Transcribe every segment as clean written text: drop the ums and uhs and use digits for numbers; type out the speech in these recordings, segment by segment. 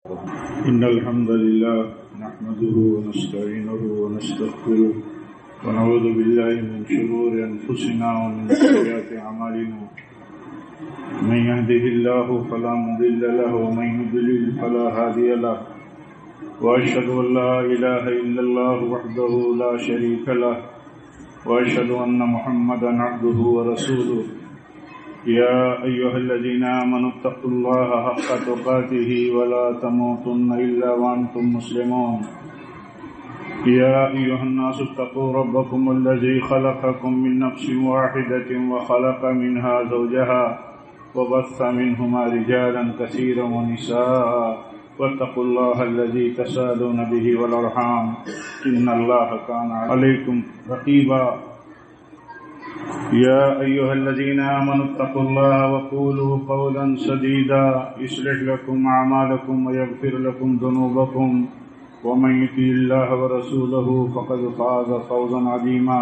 إن الحمد لله نحمده ونستعينه ونستغفره ونعوذ بالله من شرور أنفسنا ومن سيئات أعمالنا من يهده الله فلا مضل له ومن يضلل فلا هادي له وأشهد أن لا إله إلا الله وحده لا شريك له وأشهد أن محمدا عبده ورسوله يا أيها الذين آمنوا اتقوا الله حق تقاته ولا تموتن إلا وأنتم مسلمون يا أيها الناس اتقوا ربكم الذي خلقكم من نفس واحدة وخلق منها زوجها وبث منهما رجالا كثيرا ونساء واتقوا الله الذي تساءلون به والأرحام إن الله كان عليكم رقيبا يا أيها الذين آمنوا اتقوا الله وقولوا قولا سديدا يصلح لكم أعمالكم ويغفر لكم ذنوبكم ومن يطع الله ورسوله فقد فاز فوزا عظيما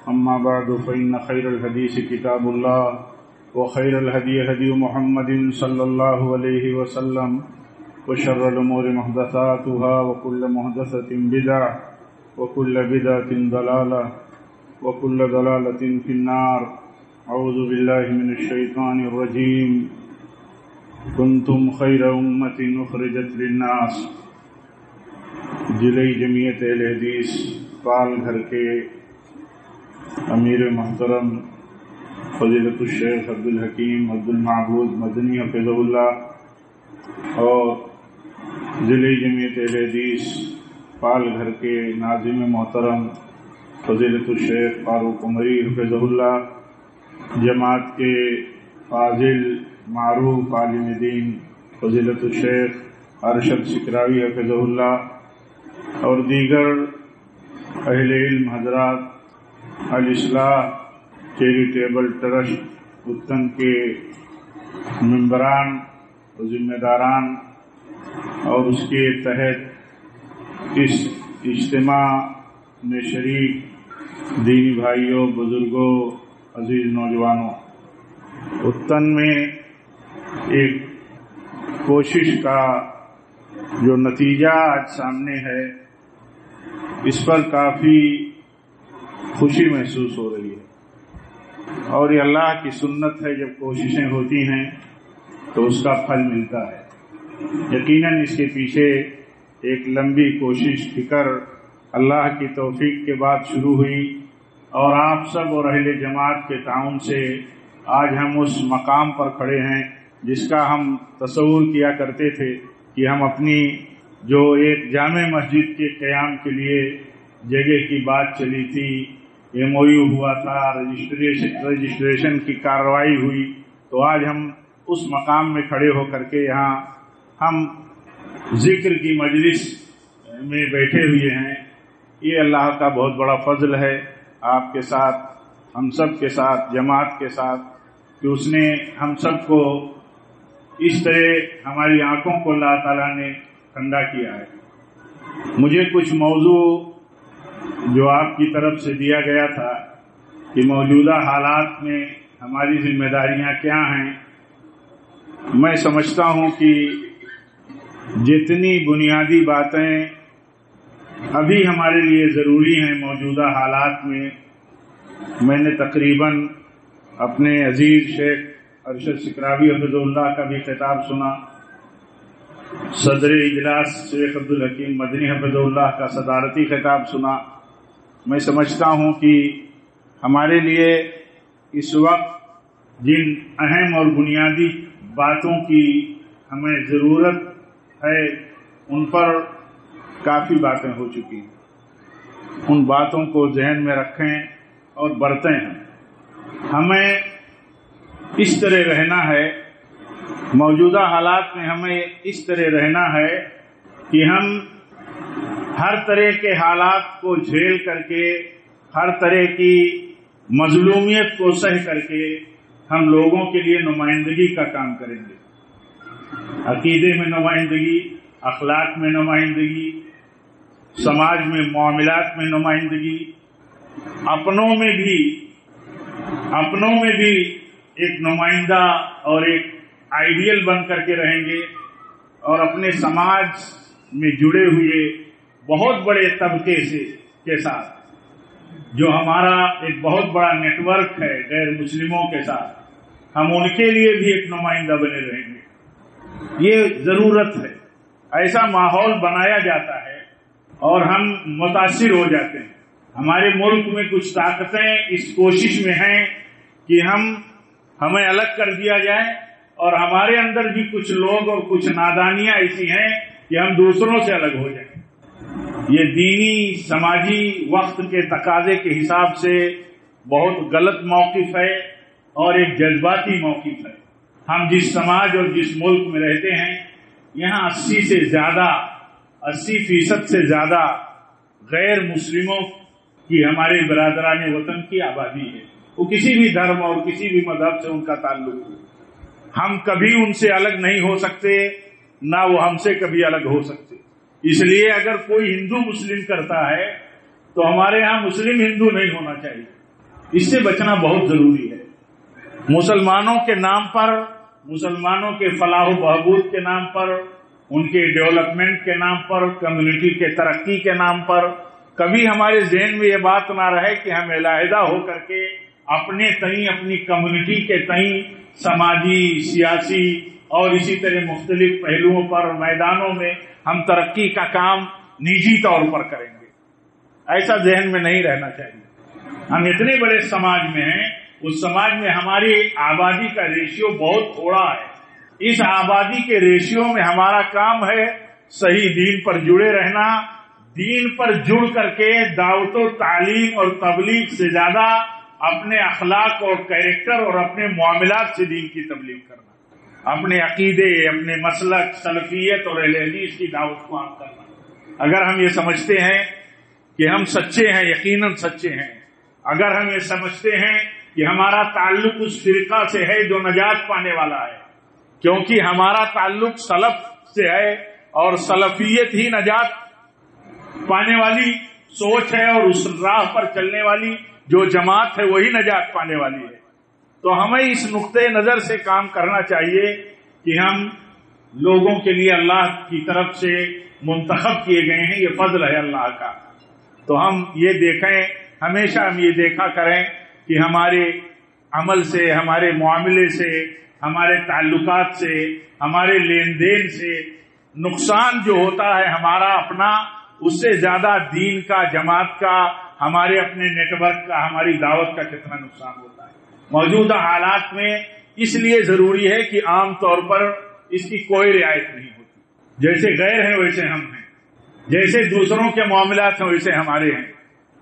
أما بعد فإن خير الحديث كتاب الله وخير الهدي هدي محمد صلى الله عليه وسلم وشر الأمور محدثاتها وكل محدثة بدعة وكل بدعة ضلالة وكل ضلالة في النار أعوذ بالله من الشيطان الرجيم كنتم خير أمة أخرجت للناس ضلعی جمعیت اہل حدیث پال گھر کے امیر محترم فضیلت الشیخ عبدالحکیم عبدالمعبود مدنی حفظہ اللہ اور ضلعی جمعیت اہل حدیث پال گھر کے ناظم محترم فضیلت الشیخ فاروق عمری حفظہ اللہ، جماعت کے فاضل معروف عالم دین فضیلت الشیخ ارشد سکراوی حفظہ اللہ اور دیگر اہل علم حضرات، الاصلاح چیریٹیبل ٹرسٹ اتن کے ممبران و ذمہ داران اور اس کے تحت اس اجتماع میں شریک دینی بھائیوں، بزرگوں، عزیز نوجوانوں، اتن میں ایک کوشش کا جو نتیجہ آج سامنے ہے اس پر کافی خوشی محسوس ہو رہی ہے، اور یہ اللہ کی سنت ہے، جب کوششیں ہوتی ہیں تو اس کا پھل ملتا ہے۔ یقیناً اس کے پیچھے ایک لمبی کوشش، فکر اللہ کی توفیق کے بعد شروع ہوئی، اور آپ سب اور اہل جماعت کے تعاون سے آج ہم اس مقام پر کھڑے ہیں جس کا ہم تصور کیا کرتے تھے کہ ہم اپنی جو ایک جامع مسجد کے قیام کے لیے جگہ کی بات چلی تھی، MOU ہوا تھا، رجسٹریشن کی کارروائی ہوئی، تو آج ہم اس مقام میں کھڑے ہو کر کے یہاں ہم ذکر کی مجلس میں بیٹھے ہوئے ہیں۔ یہ اللہ کا بہت بڑا فضل ہے آپ کے ساتھ، ہم سب کے ساتھ، جماعت کے ساتھ، کہ اس نے ہم سب کو اس طرح ہماری آنکھوں کو اللہ تعالیٰ نے ٹھنڈا کیا ہے۔ مجھے کچھ موضوع جو آپ کی طرف سے دیا گیا تھا کہ موجودہ حالات میں ہماری ذمہ داریاں کیا ہیں، میں سمجھتا ہوں کہ جتنی بنیادی باتیں ابھی ہمارے لیے ضروری ہیں موجودہ حالات میں نے تقریباً اپنے عزیز شیخ ارشد سکراوی حفظہ اللہ کا بھی خطاب سنا، صدر اجلاس شیخ عبدالحکیم مدنی حفظہ اللہ کا صدارتی خطاب سنا۔ میں سمجھتا ہوں کہ ہمارے لیے اس وقت جن اہم اور بنیادی باتوں کی ہمیں ضرورت ہے ان پر کافی باتیں ہو چکی ہیں، ان باتوں کو ذہن میں رکھیں اور برتیں ہیں۔ ہمیں اس طرح رہنا ہے، موجودہ حالات میں ہمیں اس طرح رہنا ہے کہ ہم ہر طرح کے حالات کو جھیل کر کے، ہر طرح کی مظلومیت کو سہ کر کے ہم لوگوں کے لیے نمائندگی کا کام کریں گے، عقیدے میں نمائندگی، اخلاق میں نمائندگی، سماج میں معاملات میں نمائندگی، اپنوں میں بھی ایک نمائندہ اور ایک آئیڈیل بن کر کے رہیں گے، اور اپنے سماج میں جڑے ہوئے بہت بڑے طبقے کے ساتھ، جو ہمارا ایک بہت بڑا نیٹ ورک ہے غیر مسلموں کے ساتھ، ہم ان کے لیے بھی ایک نمائندہ بنے رہیں گے۔ یہ ضرورت ہے، ایسا ماحول بنایا جاتا ہے اور ہم متاثر ہو جاتے ہیں۔ ہمارے ملک میں کچھ طاقتیں اس کوشش میں ہیں کہ ہمیں الگ کر دیا جائے، اور ہمارے اندر بھی کچھ لوگ اور کچھ نادانیاں ایسی ہیں کہ ہم دوسروں سے الگ ہو جائیں۔ یہ دینی سماجی وقت کے تقاضے کے حساب سے بہت غلط موقف ہے اور ایک جذباتی موقف ہے۔ ہم جس سماج اور جس ملک میں رہتے ہیں، یہاں 80% سے زیادہ غیر مسلموں کی ہمارے برادران وطن کی آبادی ہے۔ وہ کسی بھی دھرم اور کسی بھی مذہب سے ان کا تعلق ہے، ہم کبھی ان سے الگ نہیں ہو سکتے، نہ وہ ہم سے کبھی الگ ہو سکتے۔ اس لیے اگر کوئی ہندو مسلم کرتا ہے تو ہمارے ہاں مسلم ہندو نہیں ہونا چاہیے، اس سے بچنا بہت ضروری ہے۔ مسلمانوں کے نام پر، مسلمانوں کے فلاح و بہبود کے نام پر، ان کے ڈیولپمنٹ کے نام پر، کمیونٹی کے ترقی کے نام پر کبھی ہمارے ذہن میں یہ بات نہ رہے کہ ہم علیحدہ ہو کر کے اپنے تئیں، اپنی کمیونٹی کے تئیں سماجی، سیاسی اور اسی طرح مختلف پہلوؤں پر اور میدانوں میں ہم ترقی کا کام نجی طور پر کریں گے۔ ایسا ذہن میں نہیں رہنا چاہیے۔ ہم اتنے بڑے سماج میں ہیں، اس سماج میں ہماری آبادی کا ریشیو بہت تھوڑا ہے۔ اس آبادی کے ریشیو میں ہمارا کام ہے صحیح دین پر جڑے رہنا، دین پر جڑ کر کے دعوت و تعلیم اور تبلیغ سے زیادہ اپنے اخلاق اور کیریکٹر اور اپنے معاملات سے دین کی تبلیغ کرنا، اپنے عقیدے، اپنے مسلک، سلفیت اور اہل حدیث کی دعوت کو عام کرنا۔ اگر ہم یہ سمجھتے ہیں کہ ہم سچے ہیں، یقیناً سچے ہیں، اگر ہم یہ سمجھتے ہیں کہ ہمارا تعلق اس فرقہ سے ہے جو نجات پانے والا ہے، کیونکہ ہمارا تعلق سلف سے ہے اور سلفیت ہی نجات پانے والی سوچ ہے، اور اس راہ پر چلنے والی جو جماعت ہے وہی نجات پانے والی ہے، تو ہمیں اس نقطۂ نظر سے کام کرنا چاہیے کہ ہم لوگوں کے لیے اللہ کی طرف سے منتخب کیے گئے ہیں، یہ فضل ہے اللہ کا۔ تو ہم یہ دیکھیں، ہمیشہ ہم یہ دیکھا کریں کہ ہمارے عمل سے، ہمارے معاملے سے، ہمارے تعلقات سے، ہمارے لین دین سے نقصان جو ہوتا ہے ہمارا اپنا، اس سے زیادہ دین کا، جماعت کا، ہمارے اپنے نیٹ ورک کا، ہماری دعوت کا کتنا نقصان ہوتا ہے۔ موجودہ حالات میں اس لیے ضروری ہے کہ عام طور پر اس کی کوئی رعایت نہیں ہوتی۔ جیسے غیر ہیں ویسے ہم ہیں، جیسے دوسروں کے معاملات ہیں ویسے ہمارے ہیں۔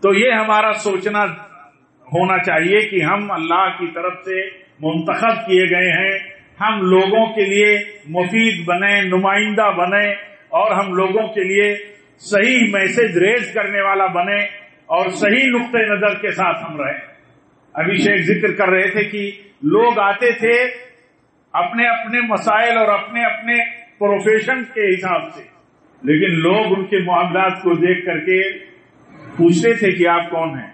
تو یہ ہمارا سوچنا ہونا چاہیے کہ ہم اللہ کی طرف سے منتخب کیے گئے ہیں، ہم لوگوں کے لیے مفید بنیں، نمائندہ بنیں، اور ہم لوگوں کے لیے صحیح میسج ریز کرنے والا بنیں اور صحیح نقطۂ نظر کے ساتھ ہم رہیں۔ ابھی شیخ ذکر کر رہے تھے کہ لوگ آتے تھے اپنے اپنے مسائل اور اپنے اپنے پروفیشن کے حساب سے، لیکن لوگ ان کے معاملات کو دیکھ کر کے پوچھتے تھے کہ آپ کون ہیں۔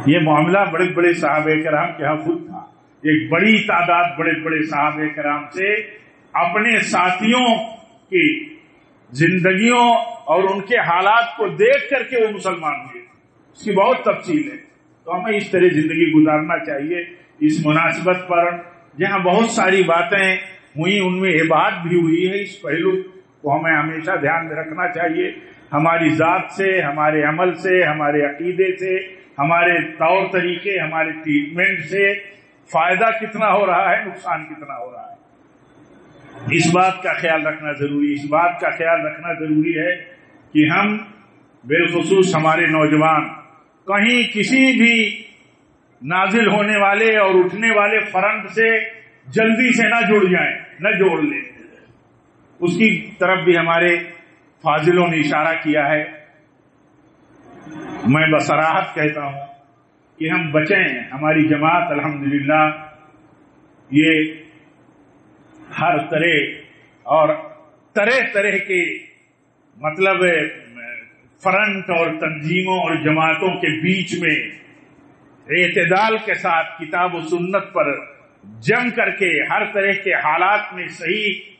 یہ معاملہ بڑے بڑے صحابہ کرام کے ہاں خود تھا۔ ایک بڑی تعداد بڑے بڑے صحابہ کرام سے اپنے ساتھیوں کی زندگیوں اور ان کے حالات کو دیکھ کر کے وہ مسلمان ہوئے، اس کی بہت تفصیل ہے۔ تو ہمیں اس طرح زندگی گزارنا چاہیے۔ اس مناسبت پر جہاں بہت ساری باتیں ہوئی، ان میں یہ بات بھی ہوئی ہے، اس پہلو کو ہمیں ہمیشہ دھیان میں رکھنا چاہیے۔ ہماری ذات سے، ہمارے عمل سے، ہمارے عقیدے سے، ہمارے طور طریقے، ہمارے ٹریٹمنٹ سے فائدہ کتنا ہو رہا ہے، نقصان کتنا ہو رہا ہے، اس بات کا خیال رکھنا ضروری ہے۔ اس بات کا خیال رکھنا ضروری ہے کہ ہم بالخصوص ہمارے نوجوان کہیں کسی بھی نازل ہونے والے اور اٹھنے والے فرنٹ سے جلدی سے نہ جڑ جائیں، نہ جوڑ لیں۔ اس کی طرف بھی ہمارے فاضلوں نے اشارہ کیا ہے۔ میں بصراحت کہتا ہوں کہ ہم بچیں۔ ہماری جماعت الحمدللہ یہ ہر طرح اور طرح طرح کے مطلب فرنٹ اور تنظیموں اور جماعتوں کے بیچ میں اعتدال کے ساتھ کتاب و سنت پر جم کر کے ہر طرح کے حالات میں صحیح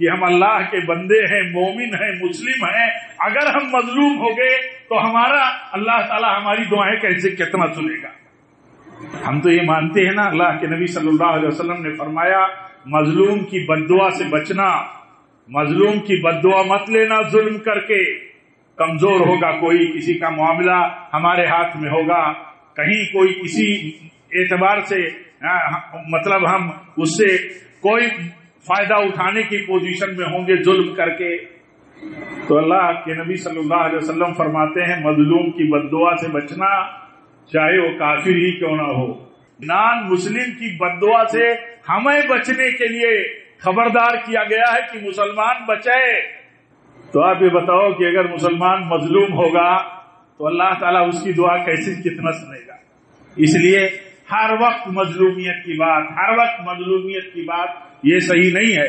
کہ ہم اللہ کے بندے ہیں، مومن ہیں، مسلم ہیں، اگر ہم مظلوم ہو گئے تو ہمارا اللہ تعالیٰ ہماری دعائیں کیسے کتنا سنے گا؟ ہم تو یہ مانتے ہیں نا، اللہ کے نبی صلی اللہ علیہ وسلم نے فرمایا مظلوم کی بددعا سے بچنا، مظلوم کی بددعا مت لینا ظلم کر کے۔ کمزور ہوگا کوئی، کسی کا معاملہ ہمارے ہاتھ میں ہوگا، کہیں کوئی کسی اعتبار سے مطلب ہم اس سے کوئی فائدہ اٹھانے کی پوزیشن میں ہوں گے ظلم کر کے، تو اللہ کے نبی صلی اللہ علیہ وسلم فرماتے ہیں مظلوم کی بددعا سے بچنا، چاہے وہ کافر ہی کیوں نہ ہو۔ نان مسلم کی بددعا سے ہمیں بچنے کے لیے خبردار کیا گیا ہے کہ مسلمان بچے۔ تو آپ یہ بتاؤ کہ اگر مسلمان مظلوم ہوگا تو اللہ تعالیٰ اس کی دعا کیسے کتنا سنے گا؟ اس لیے ہر وقت مظلومیت کی بات، ہر وقت مظلومیت کی بات یہ صحیح نہیں ہے۔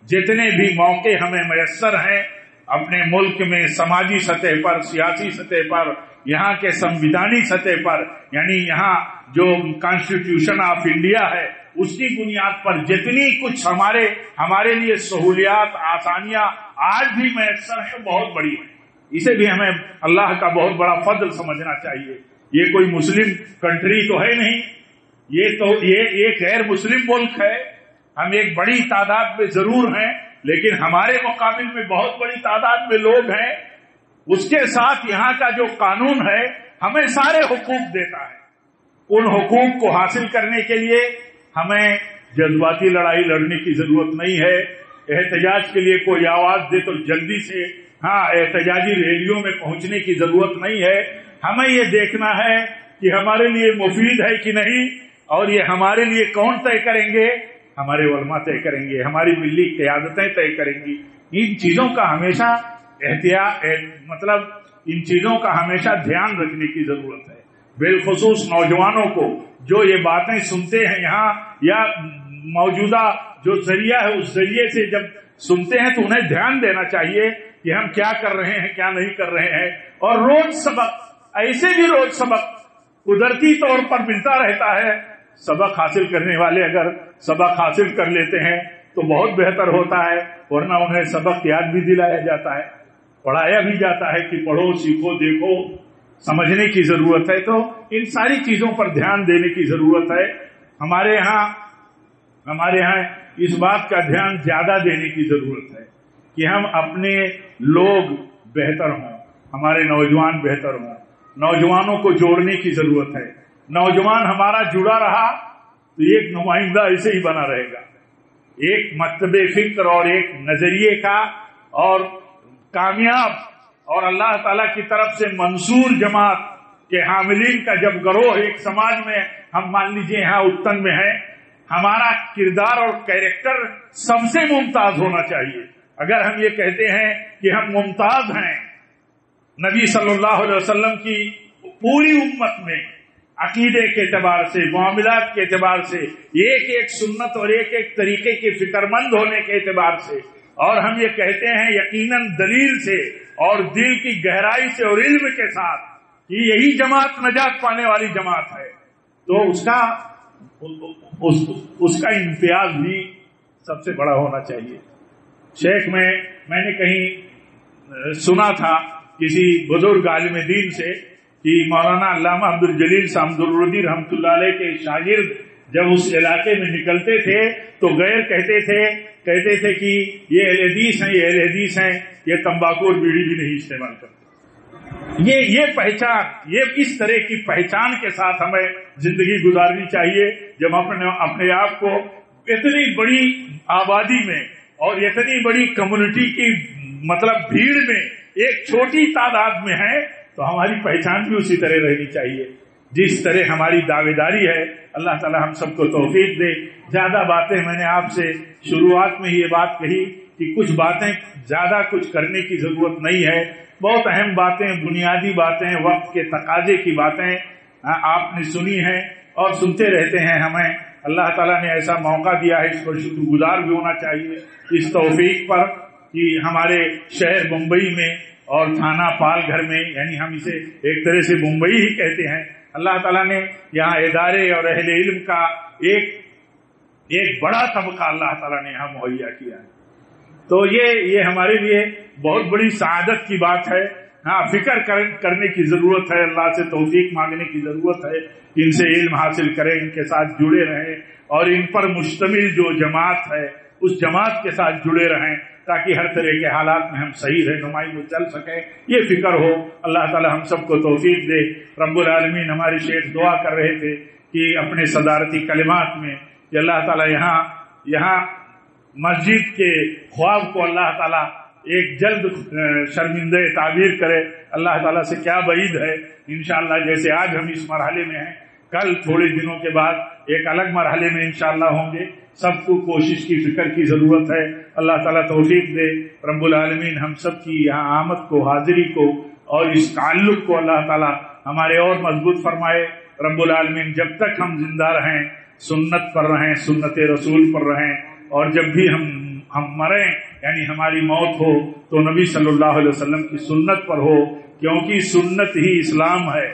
جتنے بھی موقع ہمیں میسر ہیں اپنے ملک میں، سماجی سطح پر، سیاسی سطح پر، یہاں کے سمویدھانی سطح پر، یعنی یہاں جو کانسٹیٹیوشن آف انڈیا ہے اس کی بنیاد پر جتنی کچھ ہمارے لیے سہولیات، آسانیاں آج بھی میسر ہیں بہت بڑی ہیں۔ اسے بھی ہمیں اللہ کا بہت بڑا فضل سمجھنا چاہیے۔ یہ کوئی مسلم کنٹری تو ہے نہیں، یہ ایک غیر مسلم ملک ہے۔ ہم ایک بڑی تعداد میں ضرور ہیں لیکن ہمارے مقابل میں بہت بڑی تعداد میں لوگ ہیں۔ اس کے ساتھ یہاں کا جو قانون ہے ہمیں سارے حقوق دیتا ہے۔ ان حقوق کو حاصل کرنے کے لیے ہمیں جذباتی لڑائی لڑنے کی ضرورت نہیں ہے۔ احتجاج کے لیے کوئی آواز دے تو جلدی سے احتجاجی ریلیوں میں پہنچنے کی ضرورت نہیں ہے۔ ہمیں یہ دیکھنا ہے کہ ہمارے لیے مفید ہے کہ نہیں، اور یہ ہمارے لیے کون طے کریں گے؟ ہمارے علماء طے کریں گے، ہماری ملی قیادتیں طے کریں گی۔ ان چیزوں کا ہمیشہ مطلب ان چیزوں کا ہمیشہ دھیان رکھنے کی ضرورت ہے، بالخصوص نوجوانوں کو جو یہ باتیں سنتے ہیں یہاں، یا موجودہ جو ذریعہ ہے اس ذریعے سے جب سنتے ہیں تو انہیں دھیان دینا چاہیے کہ ہم کیا کر رہے ہیں، کیا نہیں کر رہے ہیں۔ اور روز سبق، ایسے بھی روز سبق قدرتی طور پر ملتا رہتا ہے۔ سبق حاصل کرنے والے اگر سبق حاصل کر لیتے ہیں تو بہت بہتر ہوتا ہے، ورنہ انہیں سبق یاد بھی دلایا جاتا ہے، پڑھایا بھی جاتا ہے کہ پڑھو، سیکھو، دیکھو، سمجھنے کی ضرورت ہے۔ تو ان ساری چیزوں پر دھیان دینے کی ضرورت ہے۔ ہمارے ہاں اس بات کا دھیان زیادہ دینے کی ضرورت ہے کہ ہم اپنے لوگ بہتر ہوں، ہمارے نوجوان بہتر ہوں۔ نوجوانوں کو جوڑنے کی ضرورت ہے۔ نوجوان ہمارا جڑا رہا تو ایک نمائندہ ایسے ہی بنا رہے گا، ایک مکتب فکر اور ایک نظریے کا اور کامیاب اور اللہ تعالی کی طرف سے منصور جماعت کے حاملین کا جب گروہ ایک سماج میں، ہم مان لیجئے یہاں اتن میں ہے، ہمارا کردار اور کیریکٹر سب سے ممتاز ہونا چاہیے۔ اگر ہم یہ کہتے ہیں کہ ہم ممتاز ہیں، نبی صلی اللہ علیہ وسلم کی پوری امت میں عقیدے کے اعتبار سے، معاملات کے اعتبار سے، ایک ایک سنت اور ایک ایک طریقے کے فکر مند ہونے کے اعتبار سے، اور ہم یہ کہتے ہیں یقیناً دلیل سے اور دل کی گہرائی سے اور علم کے ساتھ کہ یہی جماعت نجات پانے والی جماعت ہے، تو اس کا امتیاز بھی سب سے بڑا ہونا چاہیے۔ شیخ میں نے کہیں سنا تھا کسی بزرگ عالم دین سے کہ مولانا علامہ عبدالجلیل صاحب الردی رحمۃ اللہ علیہ کے شاگرد جب اس علاقے میں نکلتے تھے تو غیر کہتے تھے کہ یہ اہل حدیث ہیں، یہ اہل حدیث ہیں، یہ تمباکو اور بیڑی بھی نہیں استعمال کرتے۔ یہ پہچان، یہ اس طرح کی پہچان کے ساتھ ہمیں زندگی گزارنی چاہیے۔ جب اپنے آپ کو اتنی بڑی آبادی میں اور اتنی بڑی کمیونٹی کی مطلب بھیڑ میں ایک چھوٹی تعداد میں ہے تو ہماری پہچان بھی اسی طرح رہنی چاہیے جس طرح ہماری دعوے داری ہے۔ اللہ تعالی ہم سب کو توفیق دے۔ زیادہ باتیں میں نے آپ سے شروعات میں ہی یہ بات کہی کہ کچھ باتیں زیادہ کچھ کرنے کی ضرورت نہیں ہے، بہت اہم باتیں، بنیادی باتیں، وقت کے تقاضے کی باتیں آپ نے سنی ہیں اور سنتے رہتے ہیں۔ ہمیں اللہ تعالیٰ نے ایسا موقع دیا ہے، اس پر شکر گزار بھی ہونا چاہیے اس توفیق پر کہ ہمارے شہر ممبئی میں اور تھانہ پال گھر میں، یعنی ہم اسے ایک طرح سے ممبئی ہی کہتے ہیں، اللہ تعالیٰ نے یہاں ادارے اور اہل علم کا ایک بڑا طبقہ اللہ تعالیٰ نے یہاں مہیا کیا ہے۔ تو یہ ہمارے لیے بہت بڑی سعادت کی بات ہے. ہاں، فکر کرنے کی ضرورت ہے، اللہ سے توفیق مانگنے کی ضرورت ہے، ان سے علم حاصل کریں، ان کے ساتھ جڑے رہیں، اور ان پر مشتمل جو جماعت ہے اس جماعت کے ساتھ جڑے رہیں تاکہ ہر طرح کے حالات میں ہم صحیح رہنمائی میں چل سکیں. یہ فکر ہو. اللہ تعالی ہم سب کو توفیق دے. رب العالمین ہمارے شیخ دعا کر رہے تھے کہ اپنے صدارتی کلمات میں کہ اللہ تعالی یہاں مسجد کے خواب کو اللہ تعالی ایک جلد شرمندہ تعبیر کرے. اللہ تعالیٰ سے کیا بعید ہے. انشاءاللہ جیسے آج ہم اس مرحلے میں ہیں، کل تھوڑے دنوں کے بعد ایک الگ مرحلے میں انشاءاللہ ہوں گے. سب کو کوشش کی، فکر کی ضرورت ہے. اللہ تعالیٰ توفیق دے. رب العالمین ہم سب کی یہاں آمد کو، حاضری کو اور اس تعلق کو اللہ تعالیٰ ہمارے اور مضبوط فرمائے. رب العالمین جب تک ہم زندہ رہیں سنت پر رہیں، سنت رسول پر رہیں، اور جب بھی ہم مریں یعنی ہماری موت ہو تو نبی صلی اللہ علیہ وسلم کی سنت پر ہو، کیونکہ سنت ہی اسلام ہے.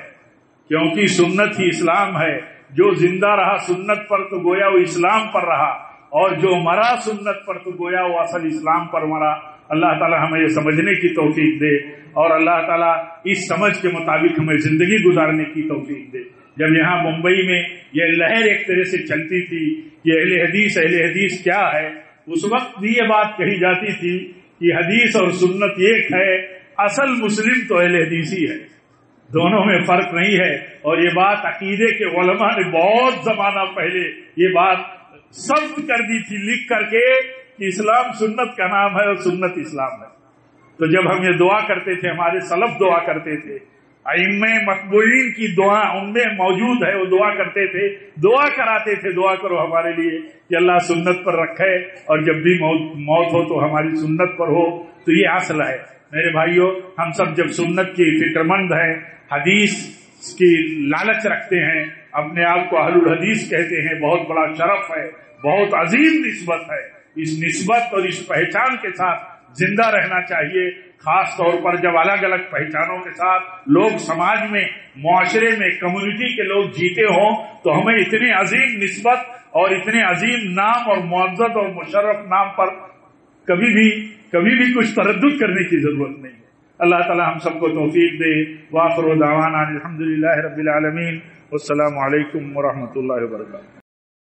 کیونکہ سنت ہی اسلام ہے. جو زندہ رہا سنت پر تو گویا وہ اسلام پر رہا، اور جو مرا سنت پر تو گویا وہ اصل اسلام پر مرا. اللہ تعالی ہمیں یہ سمجھنے کی توفیق دے، اور اللہ تعالی اس سمجھ کے مطابق ہمیں زندگی گزارنے کی توفیق دے. جب یہاں ممبئی میں یہ لہر ایک طرح سے چلتی تھی کہ اہل حدیث کیا ہے، اس وقت بھی یہ بات کہی جاتی تھی کہ حدیث اور سنت ایک ہے، اصل مسلم تو اہل حدیث ہی ہے، دونوں میں فرق نہیں ہے. اور یہ بات عقیدے کے علماء نے بہت زمانہ پہلے یہ بات ثبت کر دی تھی لکھ کر کے کہ اسلام سنت کا نام ہے اور سنت اسلام ہے. تو جب ہم یہ دعا کرتے تھے، ہمارے سلف دعا کرتے تھے، ائمہ مقبولین کی دعا ان میں موجود ہے، وہ دعا کرتے تھے، دعا کراتے تھے، دعا کرو ہمارے لیے کہ اللہ سنت پر رکھے، اور جب بھی موت ہو تو ہماری سنت پر ہو. تو یہ اصل ہے. میرے بھائیوں، ہم سب جب سنت کی فکر مند ہیں، حدیث کی لالچ رکھتے ہیں، اپنے آپ کو اہل الحدیث کہتے ہیں، بہت بڑا شرف ہے، بہت عظیم نسبت ہے. اس نسبت اور اس پہچان کے ساتھ زندہ رہنا چاہیے. خاص طور پر جب الگ الگ پہچانوں کے ساتھ لوگ سماج میں، معاشرے میں، کمیونٹی کے لوگ جیتے ہوں، تو ہمیں اتنی عظیم نسبت اور اتنے عظیم نام اور معزز اور مشرف نام پر کبھی بھی کچھ تردد کرنے کی ضرورت نہیں ہے. اللہ تعالی ہم سب کو توفیق دے. وآخر دعوانا الحمدللہ رب العالمین. والسلام علیکم ورحمۃ اللہ وبرکاتہ.